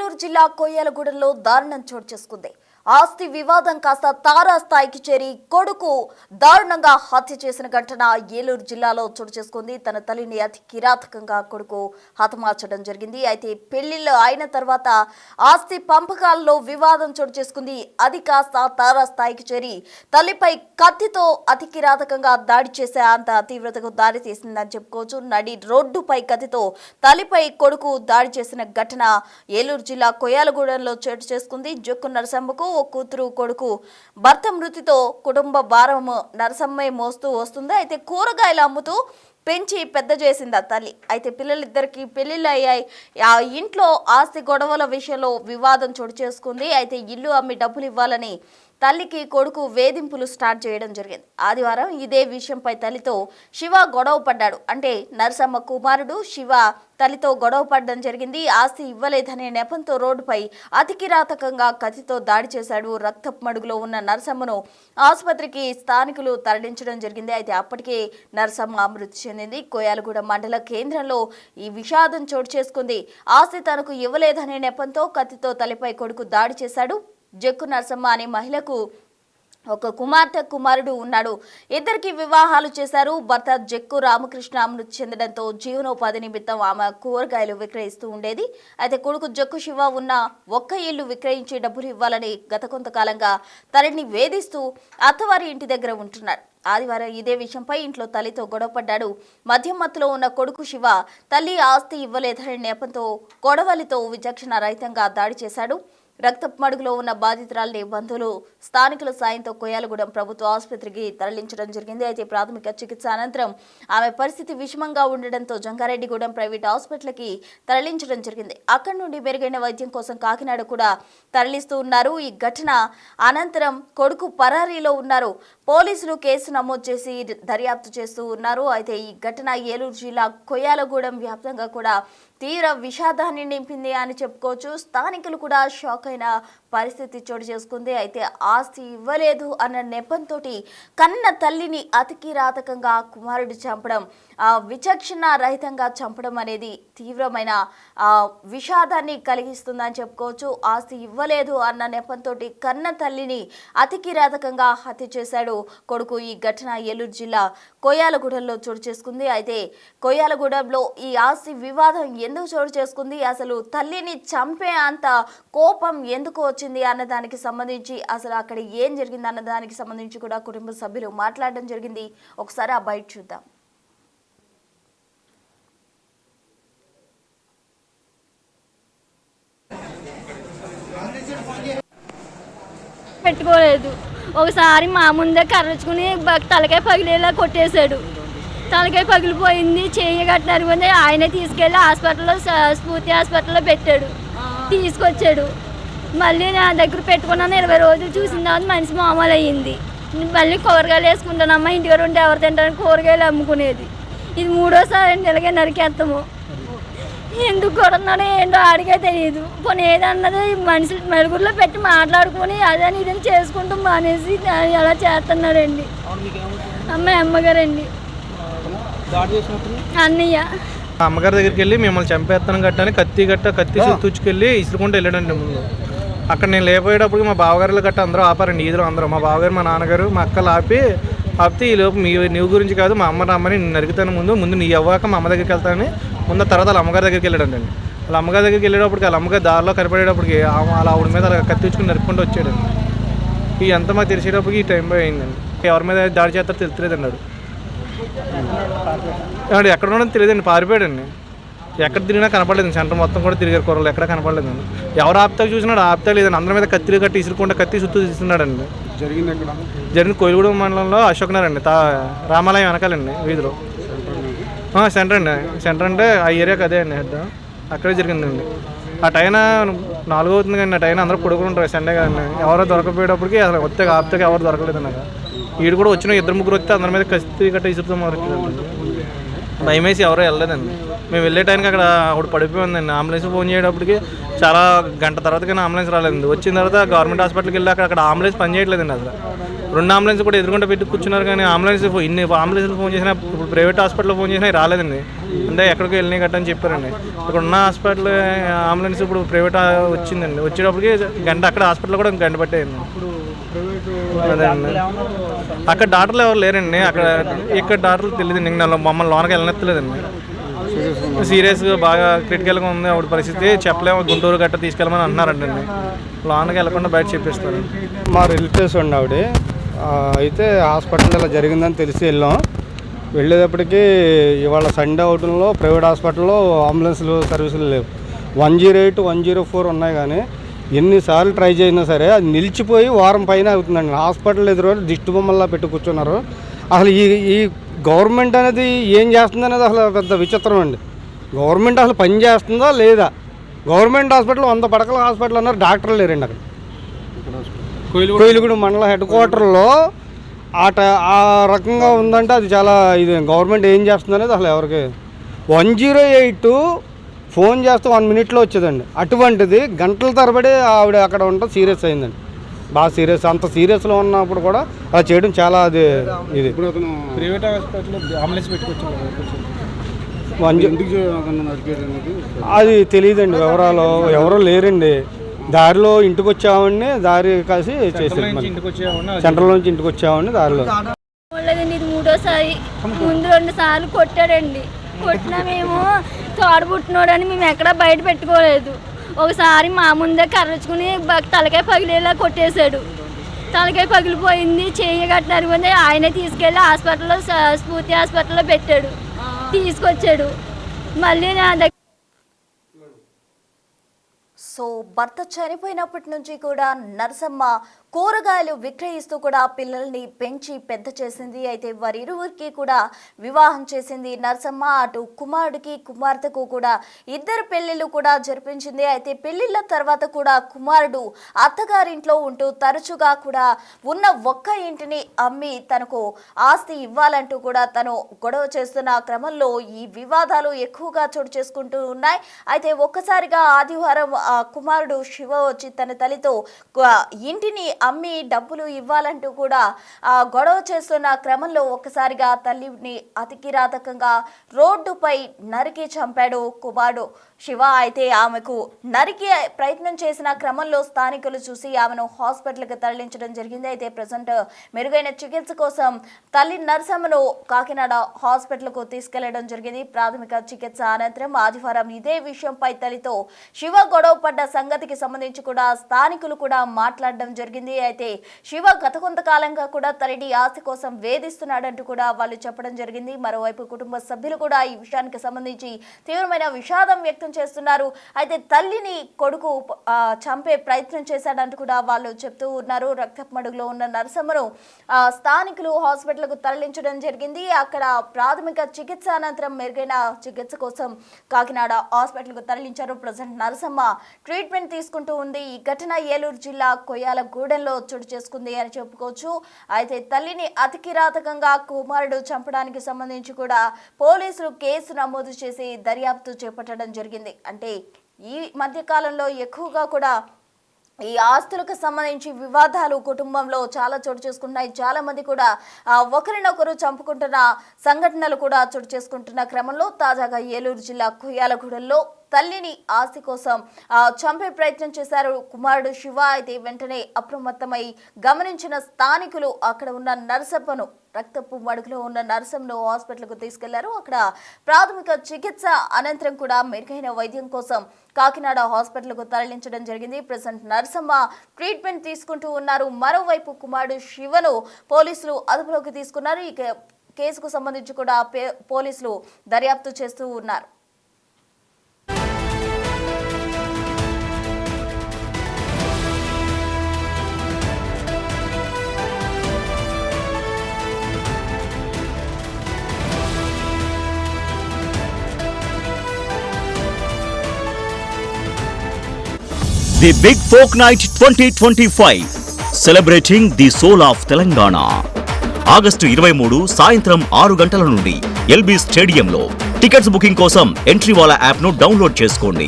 ఏలూరు జిల్లా కొయ్యలగూడెంలో దారుణం చోటు చేసుకుంది. ఆస్తి వివాదం కాస్త తారాస్థాయికి చేరి కొడుకు దారుణంగా హత్య చేసిన ఘటన ఏలూరు జిల్లాలో చోటు చేసుకుంది. తన తల్లిని అతి కిరాతకంగా కొడుకు హతమార్చడం జరిగింది. అయితే పెళ్లిళ్ళు అయిన తర్వాత ఆస్తి పంపకాలలో వివాదం చోటు చేసుకుంది. అది కాస్త తారాస్థాయికి చేరి తల్లిపై కత్తితో అతి కిరాతకంగా దాడి చేసే అంత తీవ్రతకు దారి తీసిందని చెప్పుకోవచ్చు. నడి రోడ్డుపై కత్తితో తల్లిపై కొడుకు దాడి చేసిన ఘటన ఏలూరు జిల్లా కొయ్యలగూడెంలో చోటు చేసుకుంది. జొక్కు నరసమ్మకు ఓ కూతురు కొడుకు భర్త మృతితో కుటుంబ భారం నరసమ్మే మోస్తూ వస్తుంది. అయితే కూరగాయలు అమ్ముతూ పెంచి పెద్ద చేసింది ఆ తల్లి. అయితే పిల్లలిద్దరికి పెళ్లిళ్ళు అయ్యాయి. ఆ ఇంట్లో ఆస్తి గొడవల విషయంలో వివాదం చోటు చేసుకుంది. అయితే ఇల్లు అమ్మి డబ్బులు ఇవ్వాలని తల్లికి కొడుకు వేధింపులు స్టార్ట్ చేయడం జరిగింది. ఆదివారం ఇదే విషయంపై తల్లితో శివ గొడవ పడ్డాడు. అంటే నరసమ్మ కుమారుడు శివ తల్లితో గొడవ పడడం జరిగింది. ఆస్తి ఇవ్వలేదనే నెపంతో రోడ్డుపై అతి కిరాతకంగా కత్తితో దాడి చేశాడు. రక్తపు మడుగులో ఉన్న నరసమ్మను ఆసుపత్రికి స్థానికులు తరలించడం జరిగింది. అయితే అప్పటికే నరసమ్మ మృతి చెందింది. కొయ్యలగూడెం మండల కేంద్రంలో ఈ విషాదం చోటు చేసుకుంది. ఆస్తి తనకు ఇవ్వలేదనే నెపంతో కత్తితో తల్లిపై కొడుకు దాడి చేశాడు. జక్కు నరసమ్మ అనే మహిళకు ఒక కుమార్తె కుమారుడు ఉన్నాడు. ఇద్దరికి వివాహాలు చేశారు. భర్త జక్కు రామకృష్ణ మృతి చెందడంతో జీవనోపాధి నిమిత్తం ఆమె కూరగాయలు విక్రయిస్తూ ఉండేది. అయితే కొడుకు జక్కు శివ ఉన్న ఒక్క ఇల్లు విక్రయించి డబ్బులు ఇవ్వాలని గత కొంతకాలంగా తల్లిని వేధిస్తూ అత్తవారి ఇంటి దగ్గర ఉంటున్నాడు. ఆదివారం ఇదే విషయంపై ఇంట్లో తల్లితో గొడవపడ్డాడు. మద్యం మత్తులో ఉన్న కొడుకు శివ తల్లి ఆస్తి ఇవ్వలేదనే నెపంతో గొడవలితో విచక్షణ రహితంగా దాడి చేశాడు. రక్తపు మడుగులో ఉన్న బాధితురాలని బంధువులు స్థానికుల సాయంతో కొయ్యలగూడెం ప్రభుత్వ ఆసుపత్రికి తరలించడం జరిగింది. అయితే ప్రాథమిక చికిత్స అనంతరం ఆమె పరిస్థితి విషమంగా ఉండడంతో జంగారెడ్డిగూడెం ప్రైవేట్ హాస్పిటల్కి తరలించడం జరిగింది. అక్కడి నుండి మెరుగైన వైద్యం కోసం కాకినాడ కూడా తరలిస్తూ ఉన్నారు. ఈ ఘటన అనంతరం కొడుకు పరారీలో ఉన్నారు. పోలీసులు కేసు నమోదు చేసి దర్యాప్తు చేస్తూ ఉన్నారు. అయితే ఈ ఘటన ఏలూరు జిల్లా కొయ్యలగూడెం వ్యాప్తంగా కూడా తీవ్ర విషాదాన్ని నింపింది అని చెప్పుకోవచ్చు. స్థానికులు కూడా షాక్ అయిన పరిస్థితి చోటు చేసుకుంది. అయితే ఆస్తి ఇవ్వలేదు అన్న నెపంతో కన్న తల్లిని అతి కిరాతకంగా కుమారుడు చంపడం, విచక్షణ రహితంగా చంపడం అనేది తీవ్రమైన విషాదాన్ని కలిగిస్తుందని చెప్పుకోవచ్చు. ఆస్తి ఇవ్వలేదు అన్న నెపంతో కన్న తల్లిని అతి కిరాతకంగా హత్య చేశాడు కొడుకు. ఈ ఘటన ఏలూరు జిల్లా కొయ్యలగూడెంలో చోటు చేసుకుంది. అయితే కొయ్యలగూడెంలో ఈ ఆస్తి వివాదం ఎందుకు చోటు చేసుకుంది, అసలు తల్లిని చంపే అంత కోపం ఎందుకు వచ్చింది అన్నదానికి సంబంధించి, అసలు అక్కడ ఏం జరిగింది అన్నదానికి సంబంధించి కూడా కుటుంబ సభ్యులు మాట్లాడడం జరిగింది. ఒకసారి ఆ బయట చూద్దాం. పెట్టుకోలేదు. ఒకసారి మా ముందే కర్రచుకుని తలకాయ పగిలేలా కొట్టేశాడు. తలకాయ పగిలిపోయింది, చెయ్యి కట్టినది. ఆయనే తీసుకెళ్ళి హాస్పిటల్లో స్ఫూర్తి హాస్పిటల్లో పెట్టాడు. తీసుకొచ్చాడు. మళ్ళీ నా దగ్గర పెట్టుకున్నాను. 20 రోజులు చూసిన తర్వాత మనిషి మామూలు అయ్యింది. మళ్ళీ కూరగాయలు వేసుకుంటానమ్మా, ఇంటి దగ్గర ఉంటే ఎవరు తింటారని కూరగాయలు అమ్ముకునేది. ఇది 3వసారి ఇలాగే నరికేస్తాము. ఎందుకు కొడుతున్నాడో ఏంటో ఆడికే తెలియదు. పోనీ ఏదన్నది మనుషులు మెరుగుల్లో పెట్టి మాట్లాడుకొని అదని ఇదని చేసుకుంటూ మానేసి ఎలా చేస్తున్నాడండి. అమ్మగారండి, అన్నయ్య. అమ్మగారి దగ్గరికి వెళ్ళి మిమ్మల్ని చంపేస్తాను గట్టని కత్తి తుచ్చుకెళ్ళి ఇసురుకుంటూ వెళ్ళాడండి. ముందు అక్కడ నేను లేకపోయేటప్పుడు మా బావగారులు గట్ట అందరూ ఆపారండి. ఈదులో అందరూ మా బావగారు, మా నాన్నగారు, మా అక్కలు ఆపితే ఈ లోపు నువ్వు గురించి కాదు, మా అమ్మ రమ్మని నేను నరుగుతాను, ముందు నీ అవ్వాక మా అమ్మ దగ్గరికి వెళ్తానని ముందు తర్వాత వాళ్ళ అమ్మగారి దగ్గరికి వెళ్ళాడండి. వాళ్ళ అమ్మగారి దగ్గరికి వెళ్ళేటప్పటికి వాళ్ళ అమ్మగారు దారిలో కనపడేటప్పటికి అలా ఆవిడ మీద అలా కత్తిచ్చుకుని నరుక్కుంటూ వచ్చాడండి. ఈ అంతా మాకు తెలిసేటప్పటికి ఈ టైం అయిందండి. ఎవరి మీద దాడి చేస్తారో తెలుస్తలేదండి. ఆడు ఎక్కడ ఉండడం తెలియదండి, పారిపోయాడండి. ఎక్కడ తిరిగినా కనపడలేదు. సెంటర్ మొత్తం కూడా తిరిగారు, కూరలు ఎక్కడ కనపడలేదండి. ఎవరు ఆపుతాకు చూసినాడు, ఆపుతా లేదండి. అందరి మీద కత్తిలు కట్టి ఇసురుకుంటే కత్తి సుత్తు తీస్తున్నాడండి. జరిగింది కొయ్యలగూడెం మండలంలో అశోక్ నగర్ అండి, రామాలయం వెనకాలండి వీధిలో. సెంటర్ అండి. సెంటర్ అంటే ఆ ఏరియాకి అదే అండి హెడ్. అక్కడే జరిగిందండి. ఆ టైం 4 అవుతుంది కానీ ఆ టైం అందరూ పడుకుంటారు సండే కదండి. ఎవరో దొరకపోయేటప్పటికి అసలు వస్తే ఆపుతాకి ఎవరు దొరకలేదు నాకు. వీడు కూడా వచ్చిన 2-3 వస్తే అందరి మీద కత్తి కట్ట ఇసురుతో మొదలెట్టాడు. భయం వేసి ఎవరో వెళ్ళలేదండి. మేము వెళ్ళే టైంకి అక్కడ ఒకటి పడిపోయిందండి. అంబులెన్స్ ఫోన్ చేయడానికి చాలా గంట తర్వాత కానీ అంబులెన్స్ రాలేదండి. వచ్చిన తర్వాత గవర్నమెంట్ హాస్పిటల్కి వెళ్ళి అక్కడ అంబులెన్స్ పని చేయట్లేదండి. అసలు 2 అంబులెన్స్ కూడా ఎదురుకుంటే పెట్టి కూర్చున్నారు, కానీ ఇన్ని అంబులెన్స్లు ఫోన్ చేసినా, ఇప్పుడు ప్రైవేట్ హాస్పిటల్లో ఫోన్ చేసినా రాలేదండి. అంటే ఎక్కడికి వెళ్ళినాయి గట్టని చెప్పారండి. ఇక్కడ ఉన్న హాస్పిటల్ అంబులెన్స్ ఇప్పుడు ప్రైవేట్ వచ్చిందండి. వచ్చేటప్పటికి గంట, అక్కడ హాస్పిటల్ కూడా గంట పట్టేయండి. అదేండి, అక్కడ డాక్టర్లు ఎవరు లేరండి. ఇక్కడ డాక్టర్లు తెలియదండి. మమ్మల్ని లోనకి వెళ్ళనెత్తలేదండి. సీరియస్గా బాగా క్రిటికల్గా ఉంది అప్పుడు పరిస్థితి, చెప్పలేము. గుంటూరు గట్ట తీసుకెళ్ళమని అంటున్నారండి. లోనకి వెళ్ళకుండా బయట చెప్పిస్తారండి. మా రిలేటివ్స్ ఉండి ఆవిడ అయితే హాస్పిటల్ ఇలా జరిగిందని తెలిసి వెళ్ళాం. వెళ్ళేటప్పటికి ఇవాళ సండే అవుట్లో ప్రైవేట్ హాస్పిటల్లో అంబులెన్స్లు సర్వీసులు లేవు. 108, 104 ఉన్నాయి, కానీ ఎన్నిసార్లు ట్రై చేసినా సరే అది నిలిచిపోయి వారం పైన అవుతుందండి. హాస్పిటల్ ఎదురు దిష్టి బొమ్మల్లా పెట్టి కూర్చున్నారు. అసలు ఈ గవర్నమెంట్ అనేది ఏం చేస్తుంది అనేది అసలు పెద్ద విచిత్రం అండి. గవర్నమెంట్ అసలు పని చేస్తుందా లేదా? గవర్నమెంట్ హాస్పిటల్ 100 పడకల హాస్పిటల్ అన్నారు, డాక్టర్లు లేరండి. అక్కడ కోయిలగూడ మండల హెడ్ క్వార్టర్లో ఆ రకంగా ఉందంటే అది చాలా ఇది. గవర్నమెంట్ ఏం చేస్తుంది అనేది అసలు ఎవరికి 108 ఫోన్ చేస్తే 1 మినిట్లో వచ్చేదండి. అటువంటిది గంటల తరబడి ఆవిడ అక్కడ ఉంటే సీరియస్ అయిందండి. బాగా సీరియస్, అంత సీరియస్లో ఉన్నప్పుడు కూడా అలా చేయడం చాలా అది ఇది. ప్రైవేట్ హాస్పిటల్లో అంబులెన్స్ పెట్టుకోవచ్చు, అది తెలియదండి. వివరాలు ఎవరో లేరండి. దారిలో ఇంటికి వచ్చామని దారి కాసి చేసేది. సెంట్రల్ నుంచి ఇంటికి వచ్చామని దారిలో ఇది 3వసారి. ముందు 2 సార్లు కొట్టాడండి. కొట్టినా మేము తోడబుట్టినోడని మేము ఎక్కడా బయట పెట్టుకోలేదు. ఒకసారి మా ముందే కర్రచుకుని తలకాయ పగిలేలా కొట్టేశాడు. తలకాయ పగిలిపోయింది, చెయ్యి కట్టినది. ఆయనే తీసుకెళ్ళి హాస్పిటల్లో, స్ఫూర్తి హాస్పిటల్లో పెట్టాడు. తీసుకొచ్చాడు మళ్ళీ నా దగ్గర. సో భర్త చనిపోయినప్పటి నుంచి కూడా నరసమ్మ కూరగాయలు విక్రయిస్తూ కూడా పిల్లల్ని పెంచి పెద్ద చేసింది. అయితే వారిరువురికి కూడా వివాహం చేసింది నరసమ్మ. అటు కుమారుడికి కుమార్తెకు కూడా 2 పెళ్లిళ్ళు కూడా జరిపించింది. అయితే పెళ్లిళ్ళ తర్వాత కూడా కుమారుడు అత్తగారింట్లో ఉంటూ తరచుగా కూడా ఉన్న ఒక్క ఇంటిని అమ్మి తనకు ఆస్తి ఇవ్వాలంటూ కూడా తను గొడవ చేస్తున్న క్రమంలో ఈ వివాదాలు ఎక్కువగా చోటు చేసుకుంటూ ఉన్నాయి. అయితే ఒక్కసారిగా ఆదివారం కుమారుడు శివ వచ్చి తన తల్లితో ఇంటిని అమ్మి డబ్బులు ఇవ్వాలంటూ కూడా గొడవ చేస్తున్న క్రమంలో ఒక్కసారిగా తల్లిని అతి కిరాతకంగా రోడ్డుపై నరికి చంపాడు కుమారుడు శివ. అయితే ఆమెకు నరికి ప్రయత్నం చేసిన క్రమంలో స్థానికులు చూసి ఆమెను హాస్పిటల్కి తరలించడం జరిగింది. అయితే ప్రజెంట్ మెరుగైన చికిత్స కోసం తల్లి నరసమ్మను కాకినాడ హాస్పిటల్కు తీసుకెళ్లడం జరిగింది. ప్రాథమిక చికిత్స అనంతరం ఆదివారం ఇదే విషయంపై తల్లితో శివ గొడవ పడ్డ సంగతికి సంబంధించి కూడా స్థానికులు కూడా మాట్లాడడం జరిగింది. అయితే శివ గత కొంతకాలంగా కూడా తల్లిని ఆస్తి కోసం వేధిస్తున్నాడంటూ కూడా వాళ్ళు చెప్పడం జరిగింది. మరోవైపు కుటుంబ సభ్యులు కూడా ఈ విషయానికి సంబంధించి తీవ్రమైన విషాదం వ్యక్తం చేస్తున్నారు. అయితే తల్లిని కొడుకు చంపే ప్రయత్నం చేశాడంటూ కూడా వాళ్ళు చెప్తూ ఉన్నారు. రక్తపు మడుగులో ఉన్న నరసమ్మను స్థానికులు హాస్పిటల్కు తరలించడం జరిగింది. అక్కడ ప్రాథమిక చికిత్స అనంతరం మెరుగైన చికిత్స కోసం కాకినాడ హాస్పిటల్కు తరలించారు. ప్రజెంట్ నరసమ్మ ట్రీట్మెంట్ తీసుకుంటూ ఉంది. ఈ ఘటన ఏలూరు జిల్లా కొయ్యాలగూడెంలో చోటు చేసుకుంది అని చెప్పుకోవచ్చు. అయితే తల్లిని అతి కిరాతకంగా కుమారుడు చంపడానికి సంబంధించి కూడా పోలీసులు కేసు నమోదు చేసి దర్యాప్తు చేపట్టడం జరిగింది. అంటే ఈ మధ్య కాలంలో ఎక్కువగా కూడా ఈ ఆస్తులకు సంబంధించి వివాదాలు కుటుంబంలో చాలా చోటు చేసుకుంటున్నాయి. చాలా మంది కూడా ఒకరినొకరు చంపుకుంటున్న సంఘటనలు కూడా చోటు చేసుకుంటున్న క్రమంలో తాజాగా ఏలూరు జిల్లా కొయ్యాలగూడెంలో తల్లిని ఆస్తి కోసం చంపే ప్రయత్నం చేశారు కుమారుడు శివ. అయితే వెంటనే అప్రమత్తమై గమనించిన స్థానికులు అక్కడ ఉన్న నరసమ్మను, రక్తపు మడుగులో ఉన్న నరసమ్మను హాస్పిటల్కు తీసుకెళ్లారు. అక్కడ ప్రాథమిక చికిత్స అనంతరం కూడా మెరుగైన వైద్యం కోసం కాకినాడ హాస్పిటల్కు తరలించడం జరిగింది. ప్రజెంట్ నరసమ్మ ట్రీట్మెంట్ తీసుకుంటూ ఉన్నారు. మరోవైపు కుమారుడు శివను పోలీసులు అదుపులోకి తీసుకున్నారు. ఈ కేసుకు సంబంధించి కూడా పోలీసులు దర్యాప్తు చేస్తూ ఉన్నారు. The Big Folk Night 2025, celebrating the soul of Telangana. August 23 సాయంత్రం 6 గంటల నుండి ఎల్బీ స్టేడియంలో. టికెట్స్ బుకింగ్ కోసం ఎంట్రీవాలా యాప్ను డౌన్లోడ్ చేసుకోండి.